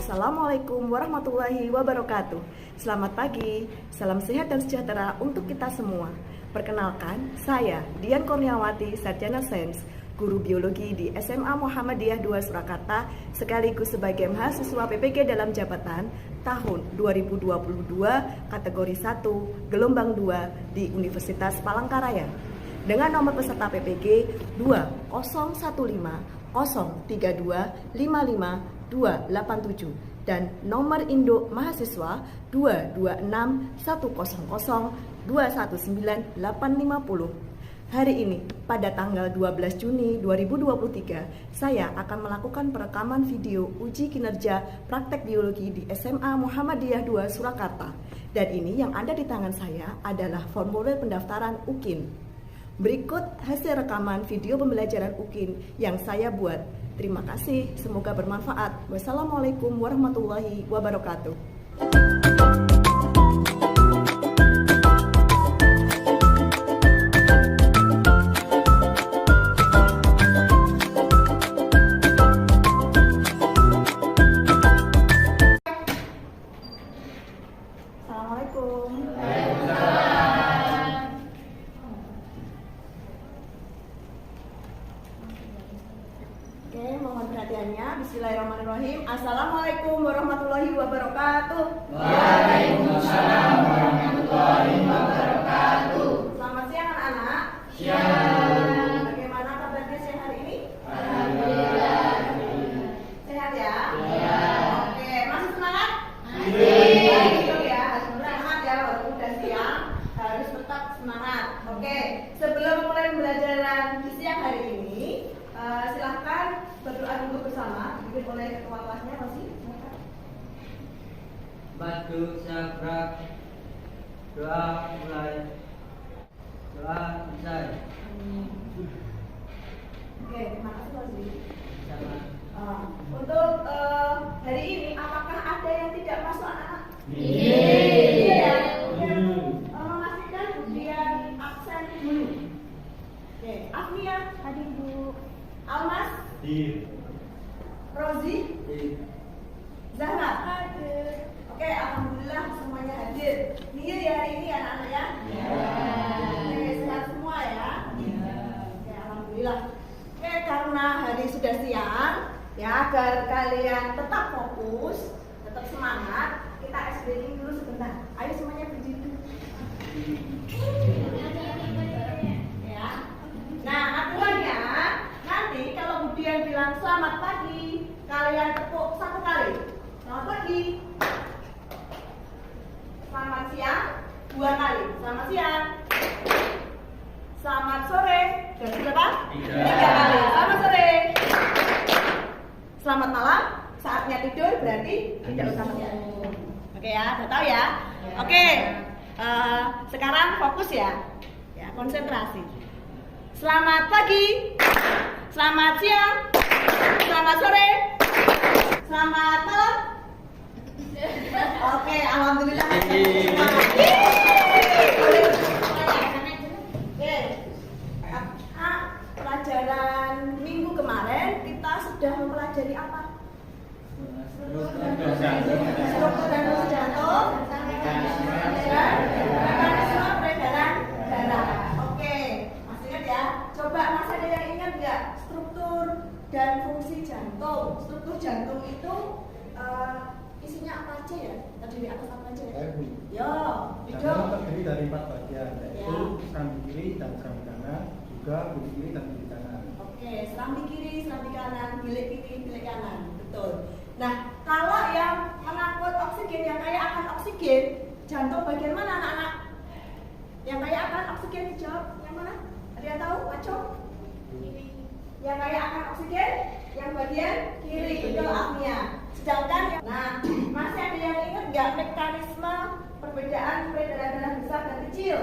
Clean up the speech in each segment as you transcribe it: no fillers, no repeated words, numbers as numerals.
Assalamualaikum warahmatullahi wabarakatuh. Selamat pagi, salam sehat dan sejahtera untuk kita semua. Perkenalkan, saya Dian Kurniawati, Sarjana Sains, guru biologi di SMA Muhammadiyah 2 Surakarta, sekaligus sebagai mahasiswa PPG dalam jabatan tahun 2022 kategori 1 gelombang 2 di Universitas Palangkaraya. Dengan nomor peserta PPG 2015 032 55 287 dan nomor induk mahasiswa 226 100 219 850. Hari ini, pada tanggal 12 Juni 2023, saya akan melakukan perekaman video uji kinerja praktek biologi di SMA Muhammadiyah 2 Surakarta. Dan ini yang ada di tangan saya adalah formulir pendaftaran UKIN. Berikut hasil rekaman video pembelajaran UKIN yang saya buat. Terima kasih, semoga bermanfaat. Wassalamualaikum warahmatullahi wabarakatuh. Assalamualaikum. Oke, mohon perhatiannya. Bismillahirrahmanirrahim. Assalamualaikum warahmatullahi wabarakatuh. Waalaikumsalam warahmatullahi wabarakatuh. Selamat siang anak-anak. Siang. Bagaimana kabarnya siang hari ini? Alhamdulillah. Sehat ya? Ya. Oke, masih semangat? Masih. Gitu ya, harus semangat ya, walaupun udah siang harus tetap semangat. Oke, sebelum mulai pembelajaran di siang hari ini, silahkan berdoa dulu bersama, dipimpin oleh ketua kelasnya masih. Batu sabrak, doa mulai, doa selesai. Oke, terima kasih Rozi. Sama. Untuk hari ini, apakah ada yang tidak masuk anak-anak? Iya. Iya. Memastikan ujian absen dulu. Oke, Afnia, hadir Bu. Almas, Rozi, Zahra, hadir. Oke, alhamdulillah semuanya hadir. Nia ya hari ini anak-anak ya? Ya. Oke, sehat semua ya? Oke, alhamdulillah. Oke, karena hari sudah siang, ya agar kalian tetap fokus, tetap semangat, kita SBI dulu sebentar. Ayo semuanya berdiri. Ya. Nah, aturannya nanti kalau kemudian bilang selamat pagi, kalian tepuk satu kali. Selamat pagi. Selamat siang, 2 kali. Selamat siang. Selamat sore. Dan berapa? 3 kali. Selamat sore. Selamat malam. Saatnya tidur berarti tidak usah siang. Oke ya, udah tahu ya. Oke. Sekarang fokus ya. Ya, konsentrasi. Selamat pagi. Selamat siang. Selamat sore. Selamat malam. Oke, alhamdulillah. Pelajaran minggu kemarin kita sudah mempelajari apa? Struktur dan fungsi jantung, mekanisme peredaran darah. Oke, masih ingat ya? Coba masih ada yang ingat nggak struktur dan fungsi jantung? Struktur jantung itu isinya apa aja ya? Terdiri atas apa aja ya? Yo, Jantung terdiri dari 4 bagian, yaitu Ya. serambi kiri dan serambi kanan, juga budi kiri dan budi kanan. Oke, serambi kiri, serambi kanan, bilik kiri, bilik kanan. Betul. Nah, kalau yang mengangkut oksigen, yang kaya akan oksigen, jantung bagian mana anak-anak? Yang kaya akan oksigen dijawab yang mana? Ada yang tahu? Aco? Kiri. Yang kaya akan oksigen, yang bagian kiri. Betul, Afnia. Sedangkan nah, masih ada yang ingat nggak mekanisme perbedaan peredaran darah besar dan kecil?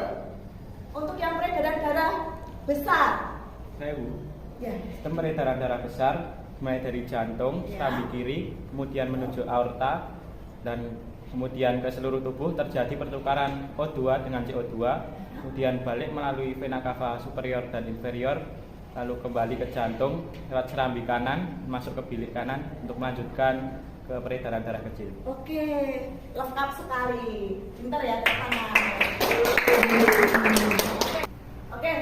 Untuk yang peredaran darah besar, Saya Bu. ya, Sistem peredaran darah besar mulai dari jantung, Ya. serambi kiri, kemudian menuju aorta, dan kemudian ke seluruh tubuh terjadi pertukaran O2 dengan CO2, kemudian balik melalui vena cava superior dan inferior, lalu kembali ke jantung lewat serambi kanan masuk ke bilik kanan untuk melanjutkan ke peredaran darah kecil. oke, lengkap sekali. Pintar ya, tepuk tangan. Oke,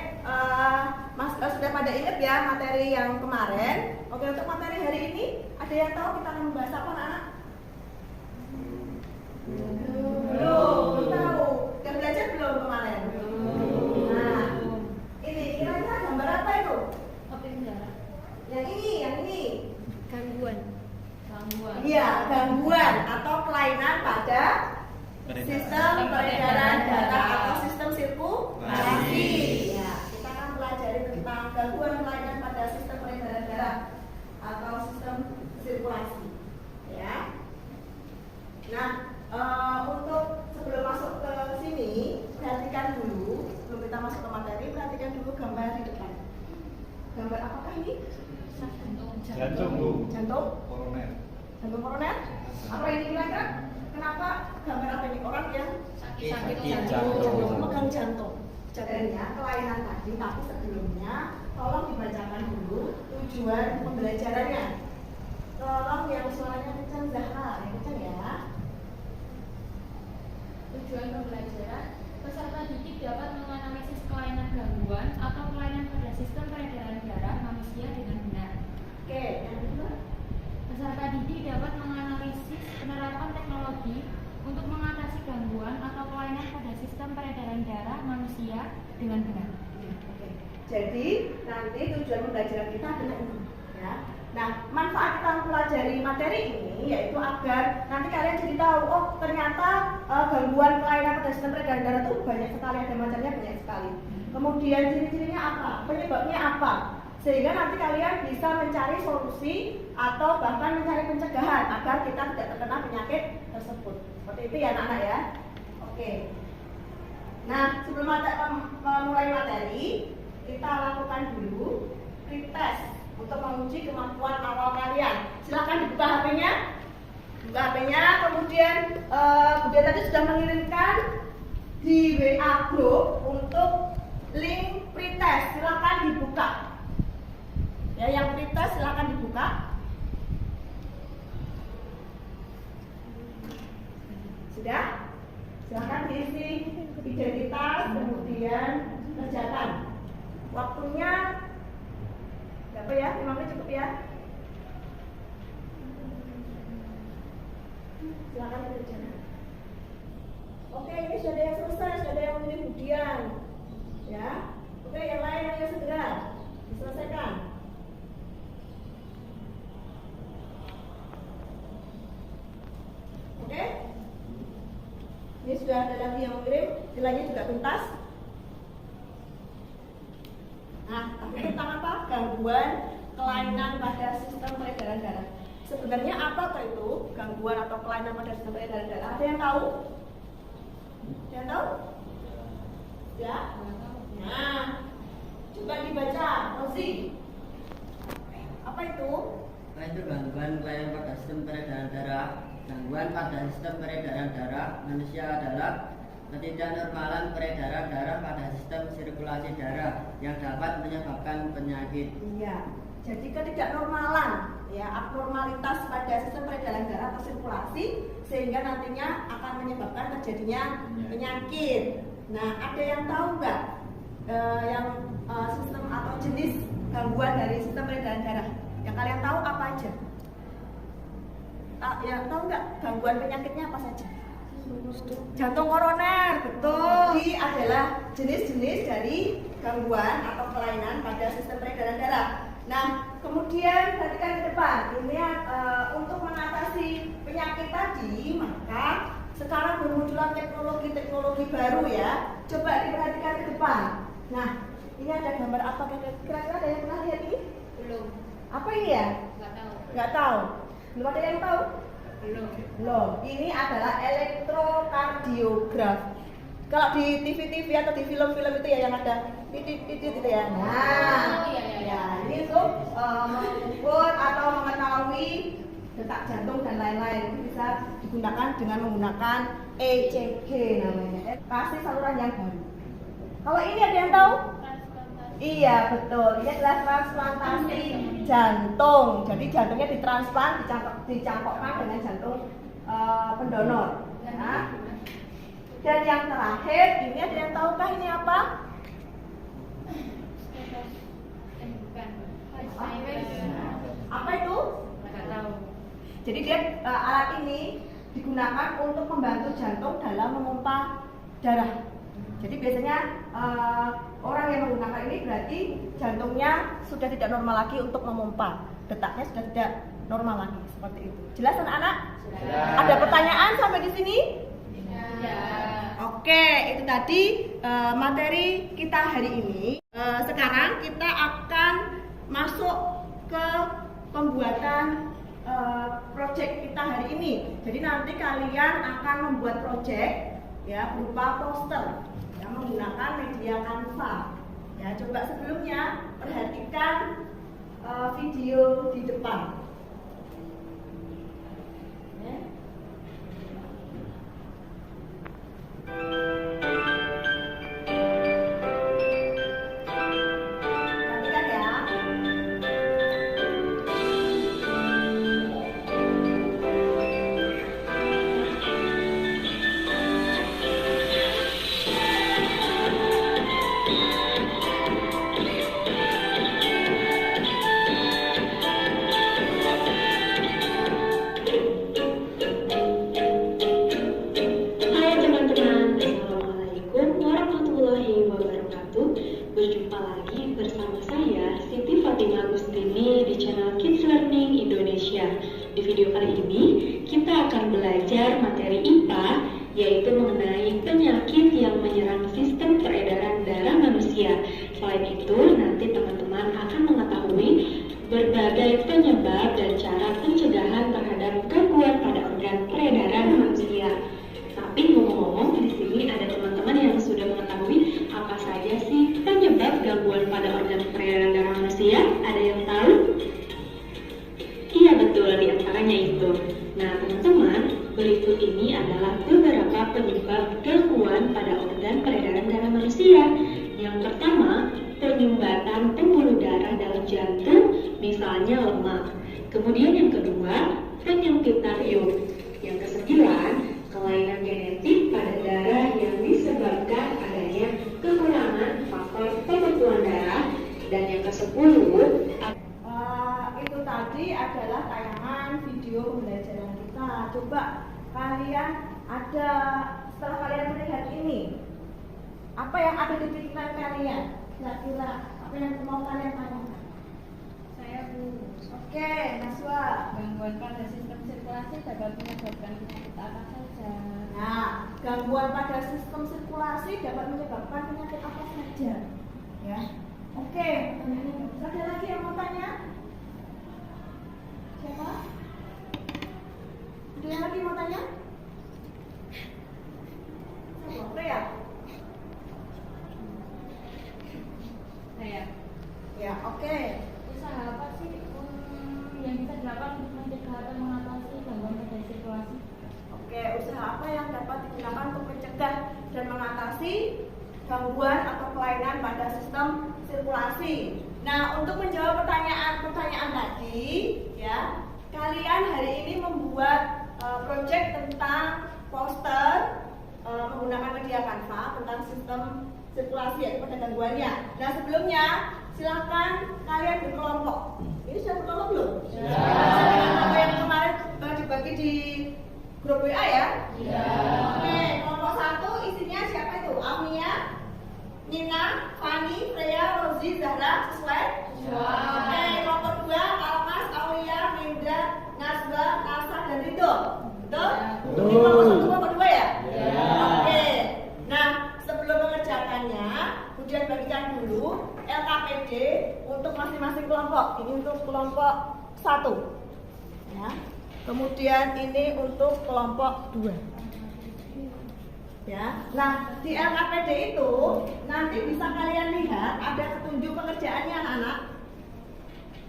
Mas sudah pada ingat ya materi yang kemarin. Oke, untuk materi hari ini ada yang tahu kita akan membahas apa, anak? Belum tahu. Udah belajar belum kemarin? Nah, ini kira-kira gambar apa itu? Yang ini. Gangguan. Iya, gangguan atau kelainan pada sistem peredaran darah atau sistem sirkulasi. Ya, kita akan pelajari tentang gangguan kelainan pada sistem peredaran darah atau sistem sirkulasi. Ya. Nah, untuk sebelum masuk ke sini, perhatikan dulu, sebelum kita masuk ke materi, perhatikan dulu gambar di depan. Gambar apakah ini? Jantung Bu. Jantung? Koroner. Jantung koroner? Apa ini kira-kira? Kenapa gambar apa ini? Orang yang Sakit jantung. memegang jantung. Jadinya kelainan tadi, tapi sebelumnya tolong dibacakan dulu tujuan pembelajarannya. Tolong yang suaranya kencang, Zahra, yang kencang ya. Tujuan pembelajaran, peserta didik dapat menganalisis kelainan gangguan atau kelainan pada sistem peredaran darah manusia dengan benar. Oke, yang kedua. Peserta didik dapat menganalisis penerapan teknologi untuk mengatasi gangguan atau kelainan pada sistem peredaran darah manusia dengan benar. Oke. Jadi nanti tujuan pembelajaran kita adalah ini, ya. Nah, manfaat kita mempelajari materi ini yaitu agar nanti kalian jadi tahu, oh ternyata gangguan kelainan pada sistem peredaran darah itu banyak sekali, ada macamnya banyak sekali. Kemudian ciri-cirinya apa, penyebabnya apa, sehingga nanti kalian bisa mencari solusi atau bahkan mencari pencegahan agar kita tidak terkena penyakit tersebut. Seperti itu ya anak-anak ya. Oke. Nah, sebelum memulai materi, kita lakukan dulu pretest untuk menguji kemampuan awal kalian. Silahkan dibuka HP-nya. Buka HP-nya, kemudian Bunda tadi sudah mengirimkan di WA group untuk link pretest. Silahkan dibuka. Ya, yang pretest silahkan dibuka. Sudah? Silahkan diisi identitas, kemudian kerjakan. Waktunya berapa ya? 5 menit cukup ya? Silahkan dikerjakan. Oke, ini sudah ada yang selesai, sudah ada yang mengirim kemudian. Ya. Oke, yang lain ayo segera diselesaikan. Oke? Ini sudah ada lagi yang mengirim, nilainya juga tuntas. Nah, tapi tentang apa? Gangguan kelainan pada sistem peredaran darah. Sebenarnya apa itu gangguan atau kelainan pada sistem peredaran darah? Ada yang tahu? Ada yang tahu? Ya? Nah, coba dibaca, Rosi. Apa itu? Nah, itu gangguan kelainan pada sistem peredaran darah. Gangguan pada sistem peredaran darah manusia adalah ketidaknormalan peredaran darah pada sistem sirkulasi darah yang dapat menyebabkan penyakit. Iya. Jadi ketidaknormalan, ya, abnormalitas pada sistem peredaran darah atau sirkulasi sehingga nantinya akan menyebabkan terjadinya penyakit. Nah, ada yang tahu nggak yang sistem atau jenis gangguan dari sistem peredaran darah? Yang kalian tahu apa aja? Yang tahu nggak gangguan penyakitnya apa saja? Jantung koroner, betul. Ini adalah jenis-jenis dari gangguan atau kelainan pada sistem peredaran darah. Nah, kemudian perhatikan ke depan. Ini untuk mengatasi penyakit tadi, maka sekarang bermunculan teknologi baru ya. Coba diperhatikan ke depan. Nah, ini ada gambar apa? Kira-kira ada yang pernah lihat ini? Belum. Apa ini ya? Nggak tahu. Nggak tahu. Belum ada yang tahu? Belum. Ini adalah elektrokardiogram. Kalau di TV-TV atau di film-film itu ya yang ada titik-titik gitu ya. Nah, ya ini untuk mengukur atau mengetahui detak jantung dan lain-lain. Bisa digunakan dengan menggunakan ECG namanya. Kasih saluran yang baru. Kalau ini ada yang tahu? Iya betul. Ini adalah transplantasi jantung. Jadi jantungnya ditransplant, dicangkokkan dengan jantung pendonor. Nah, dan yang terakhir ini ada yang tahukah ini apa? Apa itu? Nggak tahu. Jadi dia alat ini digunakan untuk membantu jantung dalam memompa darah. Jadi biasanya orang yang menggunakan ini berarti jantungnya sudah tidak normal lagi untuk memompa, detaknya sudah tidak normal lagi seperti itu. Jelas anak-anak? Ada pertanyaan sampai di sini? Ya. Oke, itu tadi materi kita hari ini. Sekarang kita akan masuk ke pembuatan project kita hari ini. Jadi nanti kalian akan membuat project ya berupa poster yang menggunakan media Canva. Ya, coba sebelumnya perhatikan video di depan. Ya. Perhatikan ya. Hai teman-teman, Assalamualaikum warahmatullahi wabarakatuh. Berjumpa lagi bersama saya Siti Fatimah Agustini di channel Kids Learning Indonesia. Di video kali ini kita akan belajar materi IPA, yaitu mengenai penyakit yang menyerang sistem peredaran darah manusia. Selain itu, nanti teman-teman akan mengetahui berbagai penyebab dan cara pencegahan terhadap gangguan pada organ peredaran manusia. Tapi ngomong-ngomong, di sini ada teman-teman yang sudah mengetahui apa saja sih penyebab gangguan pada organ peredaran darah manusia? Ada yang tahu? Iya betul, di antaranya itu. Nah teman-teman, berikut ini adalah beberapa penyebab gangguan pada organ peredaran darah manusia. Yang pertama, penyumbatan pembuluh darah dalam jantung, misalnya lemak. Kemudian yang kedua, penyempitan iun. Yang kesembilan, kelainan genetik pada darah yang disebabkan adanya kekurangan faktor pembekuan darah. Dan yang kesepuluh, Itu tadi adalah tayangan video pembelajaran kita. Coba kalian setelah kalian melihat ini, apa yang ada di pikiran kalian? Kira-kira apa yang mau kalian tanyakan? Saya Bu. Oke, Naswa. Gangguan pada sistem sirkulasi dapat menyebabkan penyakit apa saja? Nah, gangguan pada sistem sirkulasi dapat menyebabkan penyakit apa saja? Ya. Oke, ada lagi yang mau tanya? Siapa? Ada yang lagi mau tanya? Siapa? Freya? Saya. Ya, oke. Usaha apa sih yang bisa dilakukan untuk mencegah atau mengatasi gangguan pada sirkulasi? Oke, usaha apa yang dapat digunakan untuk mencegah dan mengatasi gangguan atau kelainan pada sistem sirkulasi? Nah, untuk menjawab pertanyaan tadi, ya, kalian hari ini membuat project tentang poster menggunakan media Canva tentang sistem sirkulasi ya, pada gangguannya. Nah, sebelumnya silakan kalian berkelompok. Ini sudah berkelompok belum? Ya. Apa yang kemarin dibagi di grup WA ya? Iya. Oke, kelompok 1 isinya siapa itu? Amia, Nina, Fani, Freya, Rozi, Zahra, sesuai? Oke, kelompok 2 Almas, Aulia, Mindra, Nasba, Nasa, dan Ridho. Betul? Ini kelompok 1, kelompok 2 ya? Iya. Oke. Nah, sebelum mengerjakannya, kemudian bagikan dulu LKPD untuk masing-masing kelompok. Ini untuk kelompok 1. Ya. Kemudian ini untuk kelompok 2. Ya. Nah, di LKPD itu nanti bisa kalian lihat ada petunjuk pekerjaannya anak-anak.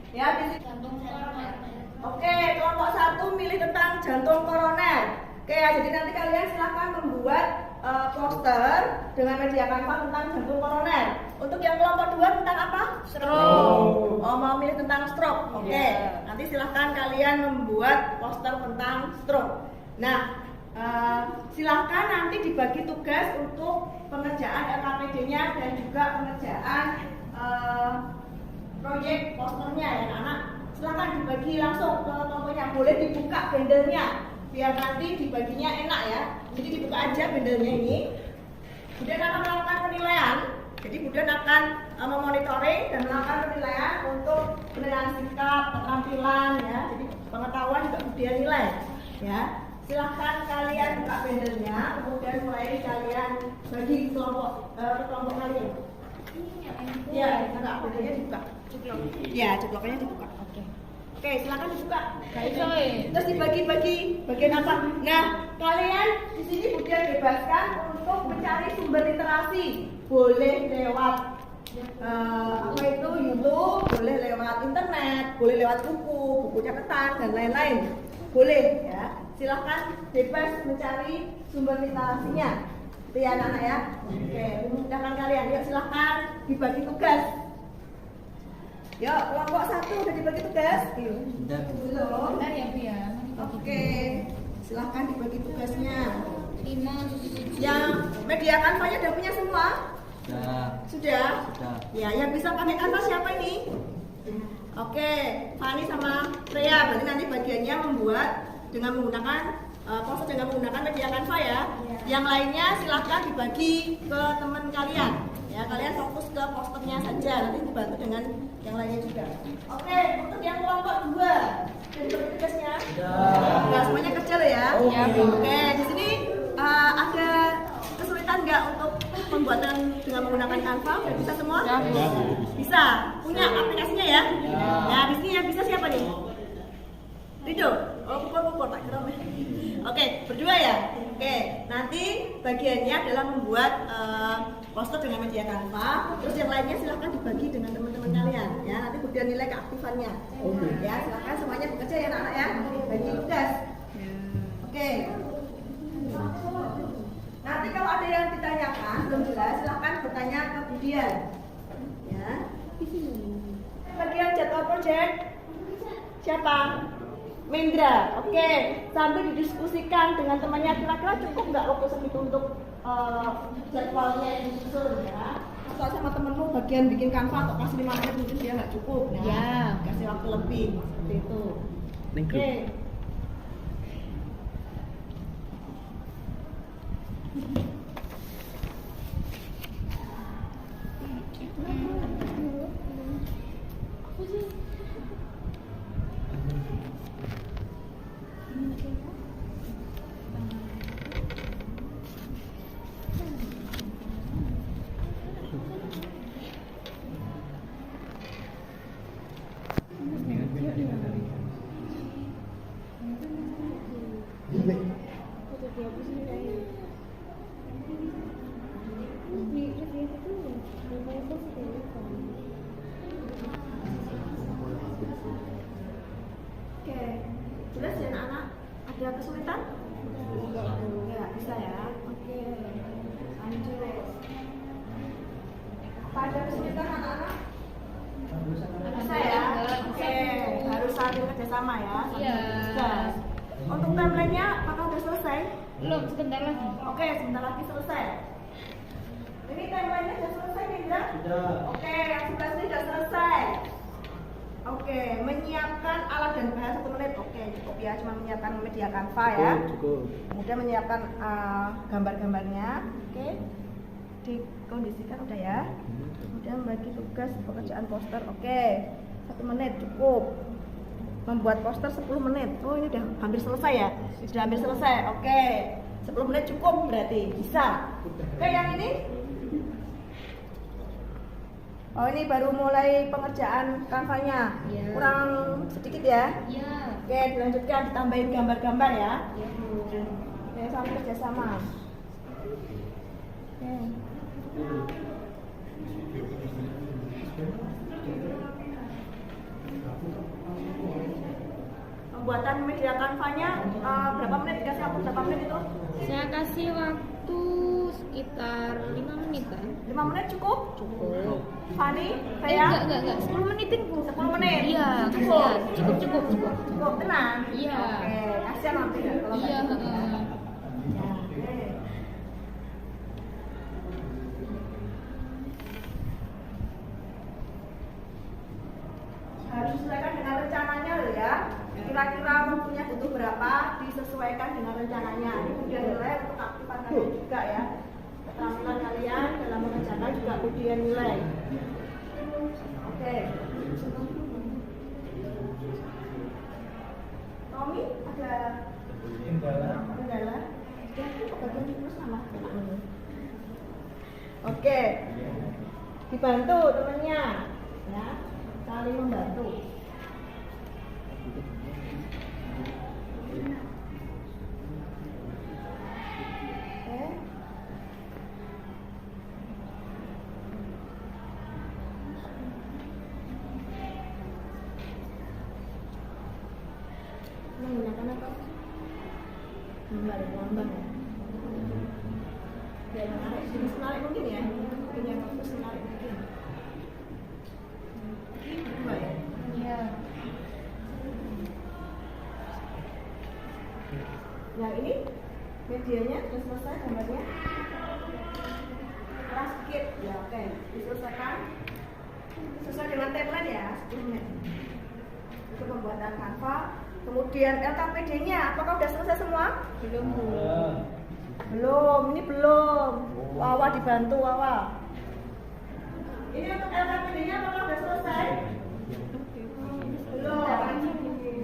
Ya, di sini. Oke, kelompok 1 milih tentang jantung koroner. Oke, jadi nanti kalian silahkan membuat poster dengan media kanvas tentang jantung koroner. Untuk yang kelompok 2 tentang apa? Stroke. Oh, mau milih tentang stroke. Oke, nanti silahkan kalian membuat poster tentang stroke. Nah, silahkan nanti dibagi tugas untuk pengerjaan LKPD-nya dan juga pengerjaan proyek posternya ya anak. Silahkan dibagi langsung ke kelompoknya. Boleh dibuka bandelnya biar nanti dibaginya enak ya. Jadi dibuka aja bandelnya ini. Kemudian akan melakukan penilaian. Jadi kemudian akan memonitoring dan melakukan penilaian untuk penilaian sikap, keterampilan ya. Jadi pengetahuan juga kemudian nilai ya. Silahkan kalian buka bandelnya, kemudian mulai kalian bagi kelompok kelompok kalian. Ya, enggak bandelnya dibuka. Ya, ceplokannya dibuka. Oke, silakan dibuka. Terus dibagi-bagi bagian apa? Nah, kalian di sini kemudian bebaskan untuk mencari sumber literasi. Boleh lewat YouTube, boleh lewat internet, boleh lewat buku catatan dan lain-lain. Boleh ya. Silahkan bebas mencari sumber literasinya. Itu ya anak-anak ya. Oke, memudahkan kalian. Yuk silahkan dibagi tugas. Yuk, kelompok 1 udah dibagi tugas. Belum. Ya, Bu ya. Oke, silahkan dibagi tugasnya. Yang media kanvasnya udah punya semua? Sudah. Ya, yang bisa pakai kanvas siapa ini? Oke, Fani sama Freya. Berarti nanti bagiannya membuat dengan menggunakan poster dengan menggunakan media kanvas ya. Yang lainnya silahkan dibagi ke teman kalian. Ya, kalian fokus ke posternya saja. Nanti dibantu dengan yang lainnya juga. Oke, untuk yang kelompok 2 dan tugasnya. Nah, semuanya kecil ya. Oke, di sini ada kesulitan nggak untuk pembuatan dengan menggunakan Canva? Udah bisa semua? Bisa. Punya aplikasinya ya? Nah, di sini yang bisa siapa nih? Rido? Oh, pukul tak kira. Oke, berdua ya? Oke, nanti bagiannya adalah membuat poster dengan media Canva. Terus yang lainnya silahkan dibagi dengan teman-teman kalian ya. Nanti kemudian nilai keaktifannya. Ya, silahkan semuanya bekerja ya anak-anak ya. Bagi tugas. Oke. Nanti kalau ada yang ditanyakan belum jelas, silahkan bertanya ke Budian. Ya. Bagian jadwal proyek siapa? Mendra. Oke. Sambil didiskusikan dengan temannya, kira-kira cukup nggak waktu segitu untuk jadwalnya yang disusun ya. Kalau sama temenmu bagian bikin kanvas atau kasih 5 menit mungkin dia nggak cukup. Nah, ya. Kasih waktu lebih seperti itu. Oke. Jelas ya anak-anak? Ada kesulitan? Enggak bisa ya? Oke. Lanjut. Apa ada kesulitan anak-anak? Bisa ya? Oke. Harus saling kerjasama ya? Iya. Untuk template-nya apakah sudah selesai? Belum, sebentar lagi. Oke, sebentar lagi selesai. Ini template-nya sudah selesai, Indra? Sudah. Oke, yang sebelah sini sudah selesai. Oke, menyiapkan alat dan bahan 1 menit. Oke, cukup ya, cuma menyiapkan media Canva ya. Cukup. Kemudian menyiapkan gambar-gambarnya. Oke, dikondisikan udah ya. Kemudian bagi tugas pekerjaan poster. Oke, 1 menit cukup. Membuat poster 10 menit. Oh, ini udah hampir selesai ya? Sudah hampir selesai. Oke, 10 menit cukup berarti bisa. Oke, yang ini? Oh, ini baru mulai pengerjaan kanvanya. Iya. Kurang sedikit ya. Iya. Oke, dilanjutkan, ditambahin gambar-gambar ya. Iya, Bu. Oke, saling kerjasama. Oke. Pembuatan media kanvanya berapa menit? Dikasih waktu berapa menit itu? Saya kasih waktu sekitar 5 menitan. 5 menit cukup? Cukup. Fani? Saya? Enggak. 10 menitin, Bu. 10 menit? Iya, Cukup? kasihan. Cukup. Cukup, tenang? Iya. Oke, kasihan nanti ya kalau Iya, nggak cukup ya. heeh. Ya, oke. Harus disesuaikan dengan rencananya loh ya. Kira-kira waktunya butuh berapa, disesuaikan dengan rencananya. Ini kemudian nilai untuk aktifan kalian juga ya. Keterampilan kalian dalam mengerjakan juga kemudian nilai. Oke. Tommy ada kendala? Ya, kok bagian terus sama. Oke. Dibantu temennya ya. Saling membantu. Oke. Menggunakan apa? Gambar ya, lambang ya. Biar menarik, menarik mungkin ya. Mungkin yang fokus menarik mungkin. Ini berdua ya. Iya. Yang ini medianya sudah selesai gambarnya. Keras sedikit, ya oke. Diselesaikan sesuai dengan template ya, 10 menit. Itu pembuatan kanva. Kemudian LKPD-nya, apakah sudah selesai semua? Belum, Bu. Belum, ini belum. Wawa dibantu, Wawa. Ini untuk LKPD-nya apakah sudah selesai? Belum.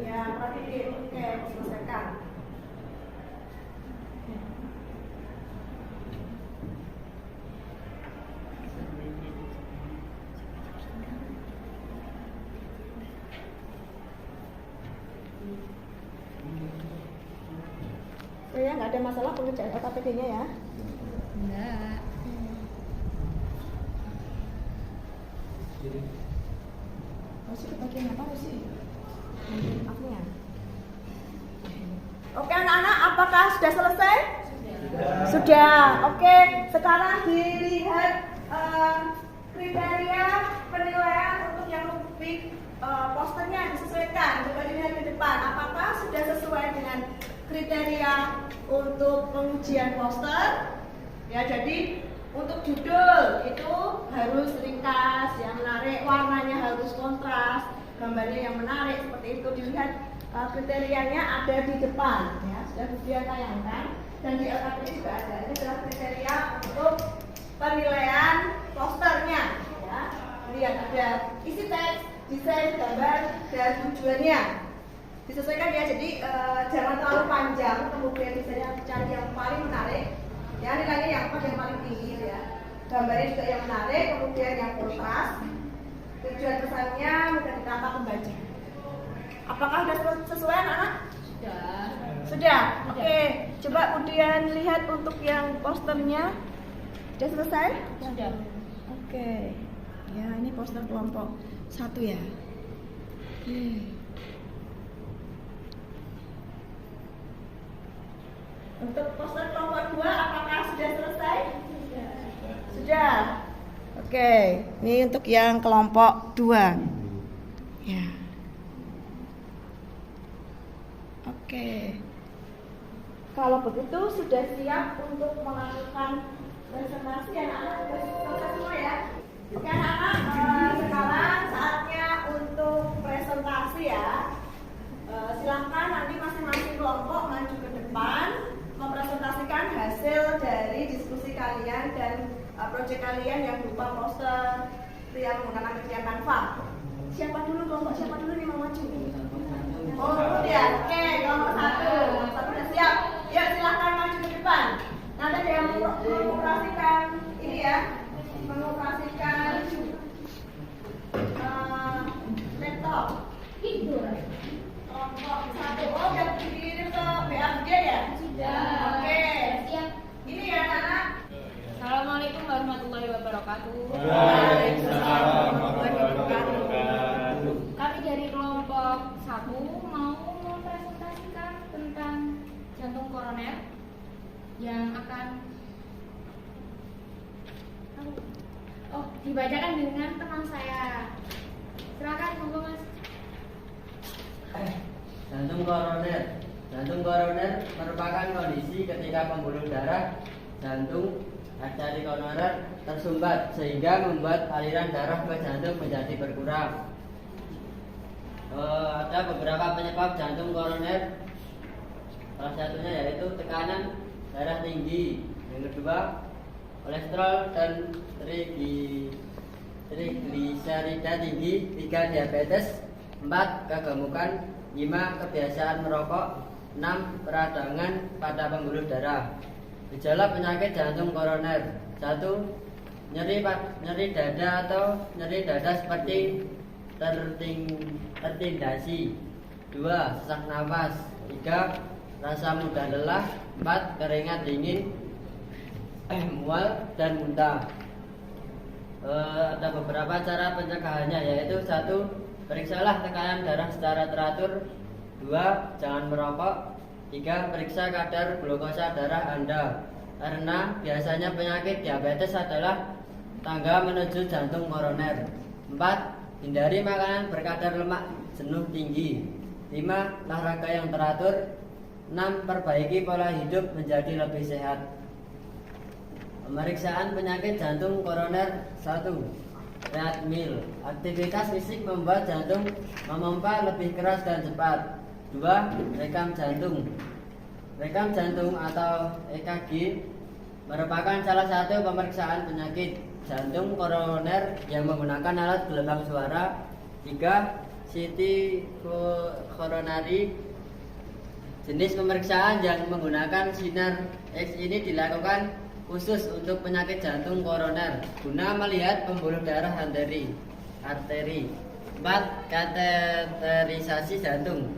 Ya, perhatiin. Oke, selesaikan. Ya, nggak ada masalah pengerjaan LKPD-nya ya. Enggak. Masih ke bagian apa sih? Maafnya. Oke anak-anak, apakah sudah selesai? Sudah. Oke, sekarang dilihat kriteria penilaian untuk yang rubrik posternya disesuaikan. Coba dilihat ke depan, apakah sudah sesuai dengan kriteria untuk pengujian poster? Ya, jadi untuk judul itu harus ringkas, yang menarik, warnanya harus kontras, gambarnya yang menarik, seperti itu. Dilihat kriterianya ada di depan, ya sudah dia tayangkan, dan di LKPD juga ada. Ini adalah kriteria untuk penilaian posternya. Ya, lihat ada isi teks, desain, gambar, dan tujuannya. Disesuaikan ya, jadi jangan terlalu panjang, kemudian desainnya cari yang paling menarik. Ya, nilainya yang paling tinggi ya. Gambarnya juga yang menarik, kemudian yang kontras. Tujuan pesannya mudah ditangkap pembaca. Apakah sudah sesuai anak-anak? Sudah. Oke. Coba kemudian lihat untuk yang posternya. Sudah selesai? Sudah. Oke. Ya, ini poster kelompok 1 ya. Oke. Untuk poster kelompok 2 apakah sudah selesai? Sudah. Oke, ini untuk yang kelompok 2. Ya. Oke. Kalau begitu sudah siap untuk melakukan presentasi anak-anak, sudah selesai semua ya. Oke anak-anak, sekarang saatnya untuk presentasi ya. Silahkan nanti masing-masing kelompok maju ke depan mempresentasikan hasil dari diskusi kalian dan proyek kalian yang berupa poster yang menggunakan media Canva. Siapa dulu kelompok siapa dulu nih mau maju? Oh, ya. Oke, kelompok 1. Sudah siap. Ya, silahkan maju ke depan. Nanti ada yang mengoperasikan ini ya. Mengoperasikan udah dikirim ke BAD ya? Sudah. Oke. Siap. Ini ya anak. Assalamualaikum warahmatullahi wabarakatuh. Waalaikumsalam warahmatullahi wabarakatuh. Kami dari kelompok 1 mau mempresentasikan tentang jantung koroner yang akan dibacakan dengan teman saya. Silakan, monggo Mas. Jantung koroner. Jantung koroner merupakan kondisi ketika pembuluh darah jantung arteri koroner tersumbat sehingga membuat aliran darah ke jantung menjadi berkurang. Ada beberapa penyebab jantung koroner. Salah satunya yaitu tekanan darah tinggi. Yang kedua, kolesterol dan trigliserida tinggi. 3, diabetes. 4, kegemukan. 5, kebiasaan merokok. 6, peradangan pada pembuluh darah. Gejala penyakit jantung koroner. 1, nyeri dada atau nyeri dada seperti tertindasi. 2, sesak nafas. 3, rasa mudah lelah. 4, keringat dingin, mual dan muntah. Ada beberapa cara pencegahannya, yaitu 1, periksalah tekanan darah secara teratur. 2, jangan merokok. 3, periksa kadar glukosa darah Anda, karena biasanya penyakit diabetes adalah tangga menuju jantung koroner. 4, hindari makanan berkadar lemak jenuh tinggi. 5, olahraga yang teratur. 6, perbaiki pola hidup menjadi lebih sehat. Pemeriksaan penyakit jantung koroner. 1, treadmill. Aktivitas fisik membuat jantung memompa lebih keras dan cepat. 2, rekam jantung. Rekam jantung atau EKG merupakan salah satu pemeriksaan penyakit jantung koroner yang menggunakan alat gelombang suara. 3, CT coronary. Jenis pemeriksaan yang menggunakan sinar X ini dilakukan khusus untuk penyakit jantung koroner guna melihat pembuluh darah arteri. 4, kateterisasi jantung.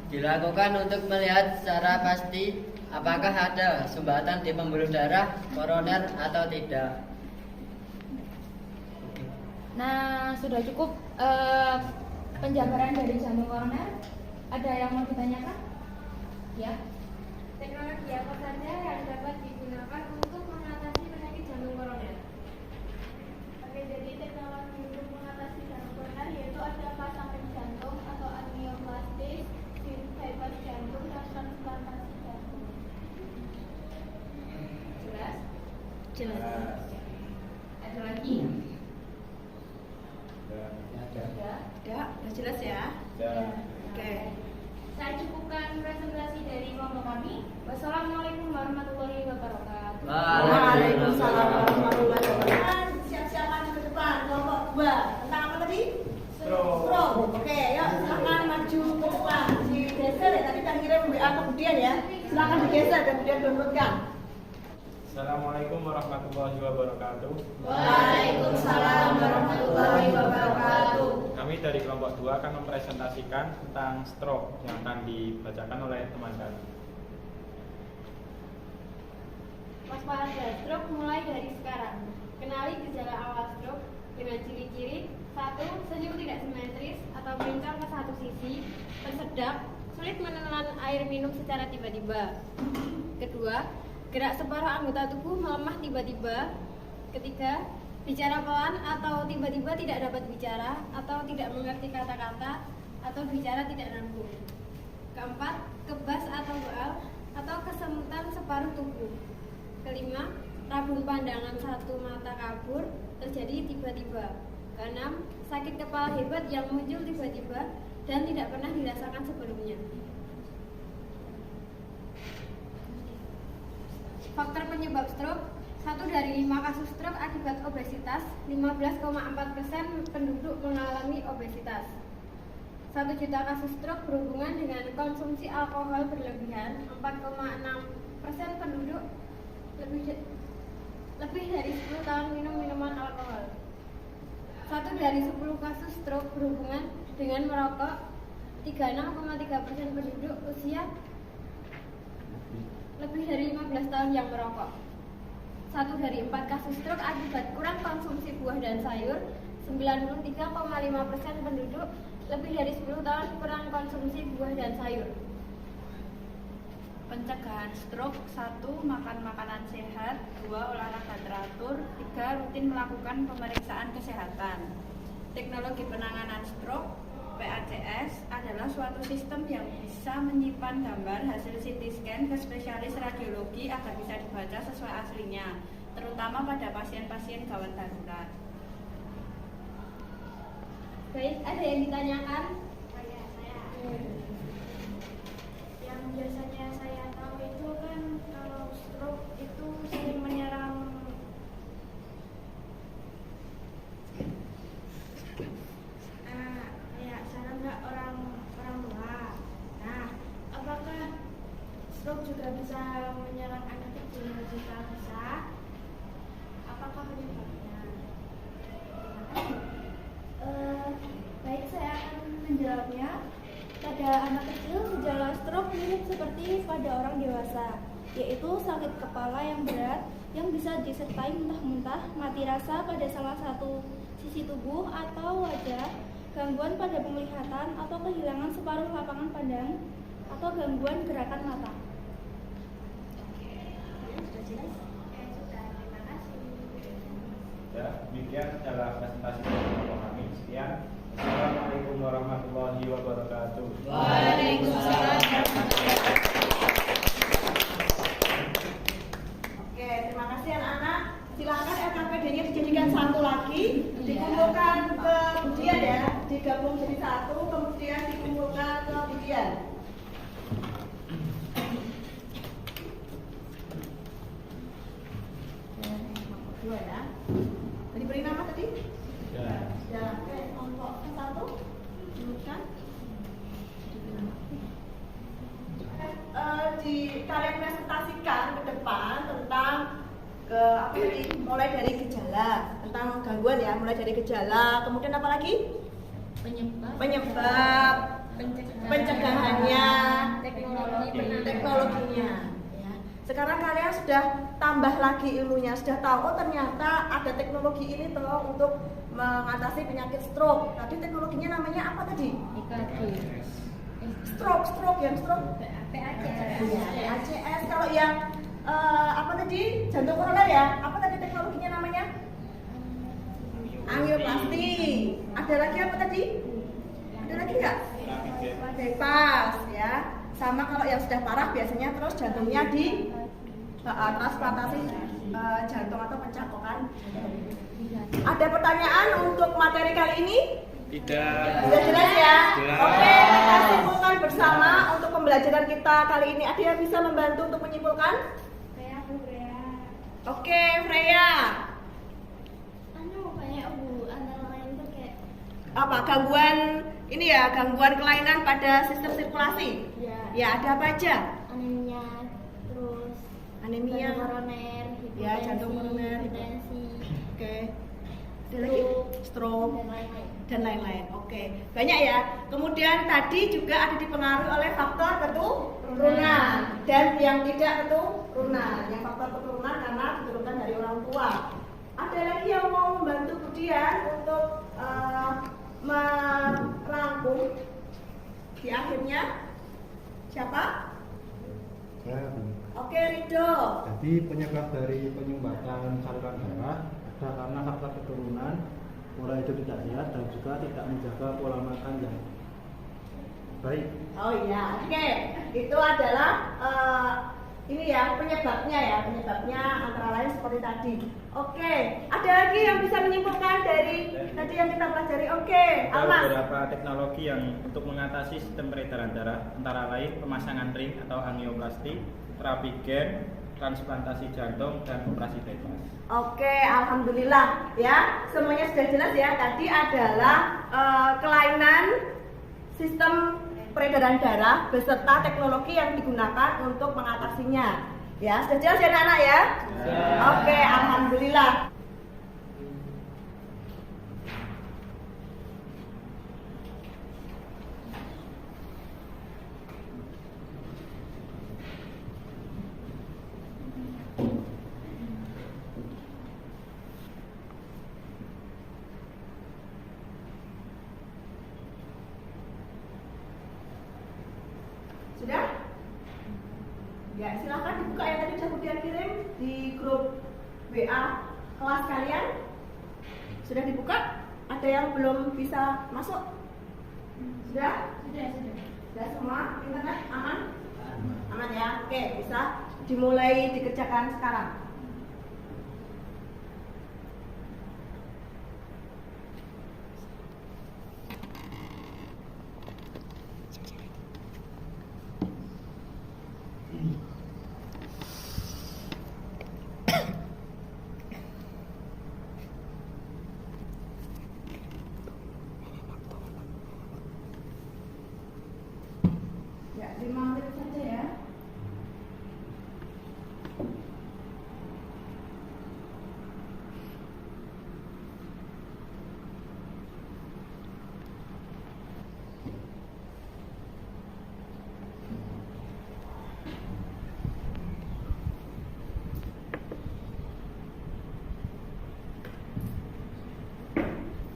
Dilakukan untuk melihat secara pasti apakah ada sumbatan di pembuluh darah koroner atau tidak. Nah, sudah cukup penjabaran dari jantung koroner. Ada yang mau ditanyakan? Ya. Teknologi apa saja yang dapat digunakan untuk mengatasi penyakit jantung koroner? Oke, jadi teknologi untuk mengatasi jantung koroner yaitu ada pasang rem jantung atau angioplastis, bypass jantung, dan transplantasi jantung. Jelas? Jelas. Ada lagi? Udah jelas ya? Oke. Saya cukupkan presentasi dari kelompok kami. Wassalamualaikum warahmatullahi wabarakatuh. Waalaikumsalam warahmatullahi wabarakatuh. Siap-siap maju ke depan. Kelompok 2. Tentang apa tadi? Stroke. Oke, yuk silakan maju ke depan. Digeser ya, tadi kan kirim WA kemudian ya. Silakan digeser kemudian downloadkan. Assalamualaikum warahmatullahi wabarakatuh. Waalaikumsalam warahmatullahi wabarakatuh. Kami dari kelompok 2 akan mempresentasikan tentang stroke yang akan dibacakan oleh teman kami. Waspada stroke mulai dari sekarang. Kenali gejala awal stroke dengan ciri-ciri. 1. Senyum tidak simetris atau mencong ke satu sisi, tersedak, sulit menelan air minum secara tiba-tiba. Kedua, gerak separuh anggota tubuh melemah tiba-tiba. Ketiga, bicara pelan atau tiba-tiba tidak dapat bicara atau tidak mengerti kata-kata atau bicara tidak nyambung. Keempat, kebas atau baal atau kesemutan separuh tubuh. Kelima, rabun pandangan satu mata kabur terjadi tiba-tiba. Keenam, sakit kepala hebat yang muncul tiba-tiba dan tidak pernah dirasakan sebelumnya. Faktor penyebab stroke. 1 dari 5 kasus stroke akibat obesitas. 15,4% penduduk mengalami obesitas. 1 juta kasus stroke berhubungan dengan konsumsi alkohol berlebihan. 4,6% penduduk lebih dari 10 tahun minum minuman alkohol. 1 dari 10 kasus stroke berhubungan dengan merokok. 36,3% penduduk usia lebih dari 15 tahun yang merokok. 1 dari 4 kasus stroke akibat kurang konsumsi buah dan sayur. 93,5% penduduk lebih dari 10 tahun kurang konsumsi buah dan sayur. Pencegahan stroke: 1. Makan makanan sehat, 2. Olahraga teratur, 3. Rutin melakukan pemeriksaan kesehatan. Teknologi penanganan stroke (PACS) adalah suatu sistem yang bisa menyimpan gambar hasil CT scan ke spesialis radiologi agar bisa dibaca sesuai aslinya, terutama pada pasien-pasien gawat darurat. Baik, ada yang ditanyakan? Saya. Yang biasanya saya tahu itu kan kalau stroke itu sering menyerang kayak sana nggak orang tua. Nah, apakah stroke juga bisa menyerang anak kecil jika bisa? Apakah penyebabnya? Baik, saya akan menjawabnya. Pada anak kecil, gejala stroke mirip seperti pada orang dewasa, yaitu sakit kepala yang berat yang bisa disertai muntah-muntah, mati rasa pada salah satu sisi tubuh atau wajah, gangguan pada penglihatan atau kehilangan separuh lapangan pandang, atau gangguan gerakan mata. Sudah jelas? Sudah, terima kasih. Ya, demikian adalah presentasi dari kami. Sekian. Assalamualaikum warahmatullahi wabarakatuh. Waalaikumsalam. Oke, terima kasih anak-anak. Silakan LKPD-nya dijadikan satu lagi, dikumpulkan ke Budian ya, digabung jadi satu, kemudian dikumpulkan ke Budian. Dua ya. Tadi beri nama tadi? Ya. Ya, oke, kelompok yang satu, bukan? Di kalian presentasikan ke depan tentang apa tadi? Mulai dari gejala, tentang gangguan ya, mulai dari gejala, kemudian apa lagi? Penyebab, pencegahannya, teknologinya. Ya. Sekarang kalian sudah tambah lagi ilmunya, sudah tahu oh ternyata ada teknologi ini toh untuk mengatasi penyakit stroke. Tadi teknologinya namanya apa tadi? Stroke yang stroke. PACS. Kalau yang apa tadi? Jantung koroner ya? Apa tadi teknologinya namanya? Angioplasti. Ada lagi apa tadi? Ada lagi nggak? Bypass ya. Sama kalau yang sudah parah biasanya terus jantungnya di transplantasi jantung atau pencangkokan. Ada pertanyaan untuk materi kali ini? Tidak. Sudah jelas ya? Jelas. Oke, kita simpulkan bersama untuk pembelajaran kita kali ini. Ada yang bisa membantu untuk menyimpulkan? Freya. Oke, Freya. Banyak Bu, antara lain tuh kayak Apa gangguan ini ya, gangguan kelainan pada sistem sirkulasi? Ya, ada apa aja? anemia, terus Anemia. jantung koroner, Ya, jantung koroner, hipertensi, Oke. Ada lagi? Stroke. dan lain-lain. Dan lain-lain. Oke, banyak ya. Kemudian tadi juga ada dipengaruhi oleh faktor keturunan dan yang tidak keturunan. Yang faktor keturunan karena diturunkan dari orang tua. Ada lagi yang mau membantu Budian untuk merangkum di akhirnya? Siapa? Saya Oke, Rido. Jadi penyebab dari penyumbatan saluran darah ada karena faktor keturunan, pola hidup tidak sehat dan juga tidak menjaga pola makan yang baik. Oh iya, oke. Itu adalah ini ya penyebabnya antara lain seperti tadi. Oke, ada lagi yang bisa menyimpulkan dari tadi yang kita pelajari? Oke, Ada Almas. beberapa teknologi yang untuk mengatasi sistem peredaran darah, antara lain pemasangan ring atau angioplasti, terapi gen, transplantasi jantung, dan operasi bypass. Oke, alhamdulillah ya, semuanya sudah jelas ya. Tadi adalah kelainan sistem peredaran darah beserta teknologi yang digunakan untuk mengatasinya. Ya, sudah jelas ya anak-anak ya? Oke, alhamdulillah. grup WA kelas kalian? Sudah dibuka? Ada yang belum bisa masuk? Sudah? Sudah semua? Internet aman? Aman ya? Oke, bisa dimulai dikerjakan sekarang. Ya, 5 menit saja ya.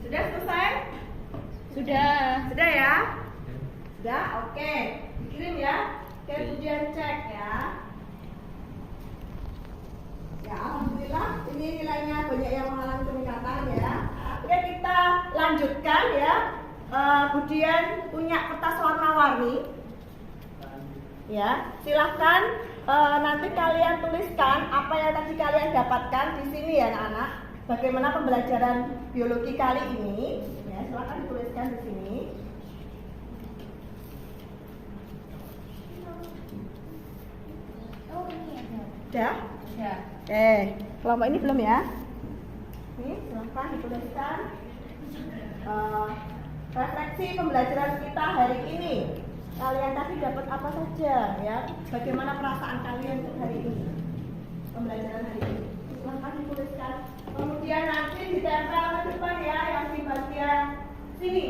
Sudah selesai? Sudah ya? Sudah, oke. Dikirim ya. Kemudian cek ya. Ya, alhamdulillah ini nilainya banyak yang mengalami peningkatan ya. Oke, kita lanjutkan ya. Kemudian punya kertas warna-warni. Ya, silahkan nanti kalian tuliskan apa yang tadi kalian dapatkan di sini ya anak-anak. Bagaimana pembelajaran biologi kali ini? Ya, silahkan dituliskan di sini. Sudah? Kelompok ini belum ya? Nih, silahkan dituliskan refleksi pembelajaran kita hari ini. Kalian tadi dapat apa saja ya? Bagaimana perasaan kalian hari ini? Pembelajaran hari ini. Silahkan dituliskan. Kemudian nanti ditempel ke depan ya, yang di bagian sini.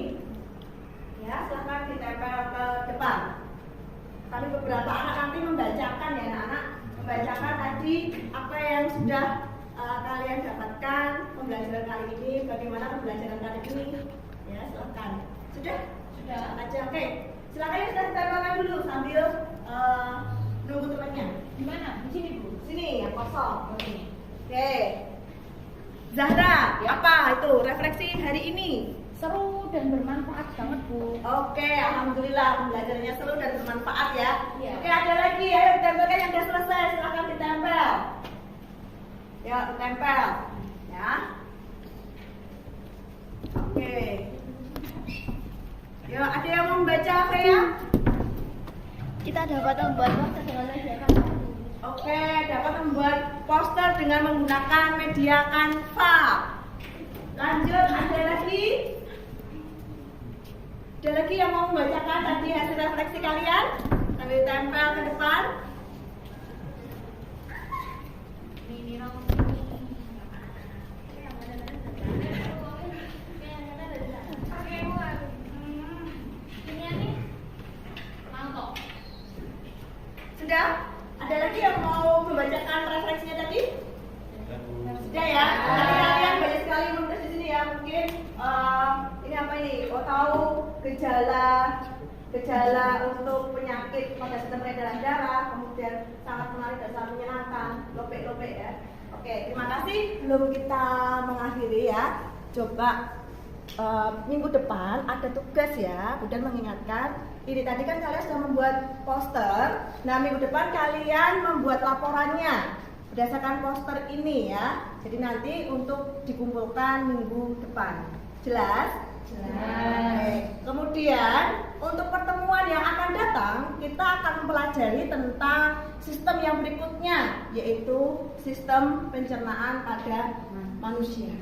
Ya, silahkan ditempel ke depan. Kali beberapa anak nanti membacakan ya anak-anak. Membacakan tadi apa yang sudah kalian dapatkan pembelajaran kali ini, bagaimana pembelajaran kali ini. Ya, silahkan. Sudah? Sudah aja. Oke. Silakan ya, sudah ditempelkan dulu sambil nunggu temannya. Di mana? Di sini, Bu. Sini, yang kosong. Oke. Zahra, apa itu refleksi hari ini? Seru dan bermanfaat banget, Bu. Oke, alhamdulillah pembelajarannya seru dan bermanfaat ya. Iya. Oke, ada lagi ya yang ditempelkan yang sudah selesai, silakan ditempel. Ya, ditempel. Ya. Oke. Ya, ada yang mau membaca apa ya? Kita dapat membuat poster dengan media Canva. Oke, dapat membuat poster dengan menggunakan media Canva. Lanjut, ada lagi? Ada lagi yang mau membacakan tadi hasil refleksi kalian? Sambil tempel ke depan. Sudah? Ada lagi yang mau membacakan refleksinya tadi? Sudah ya? Tadi kalian banyak sekali menulis di sini ya. Mungkin ini apa ini? Oh, tahu gejala untuk penyakit pada sistem peredaran darah, kemudian sangat menarik dan sangat menyenangkan, lopek ya. Oke, terima kasih. Belum kita mengakhiri ya. Coba minggu depan ada tugas ya. Kemudian mengingatkan. Ini tadi kan kalian sudah membuat poster. Nah, minggu depan kalian membuat laporannya berdasarkan poster ini ya. Jadi nanti untuk dikumpulkan minggu depan. Jelas? Jelas. Kemudian untuk pertemuan yang akan datang, kita akan mempelajari tentang sistem yang berikutnya, yaitu sistem pencernaan pada manusia.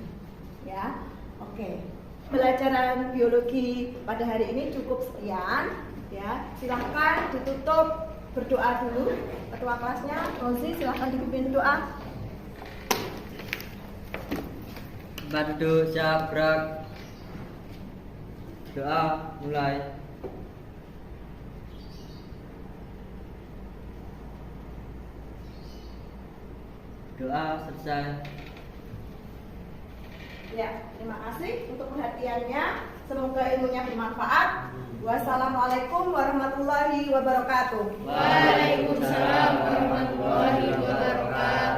Ya. Oke. Pelajaran biologi pada hari ini cukup sekian. Ya, silahkan ditutup berdoa dulu. Ketua kelasnya, Rozi, silahkan dipimpin doa. Badu Syabrak. Doa mulai. Doa selesai. Ya, terima kasih untuk perhatiannya. Semoga ilmunya bermanfaat. Wassalamualaikum warahmatullahi wabarakatuh. Waalaikumsalam warahmatullahi wabarakatuh.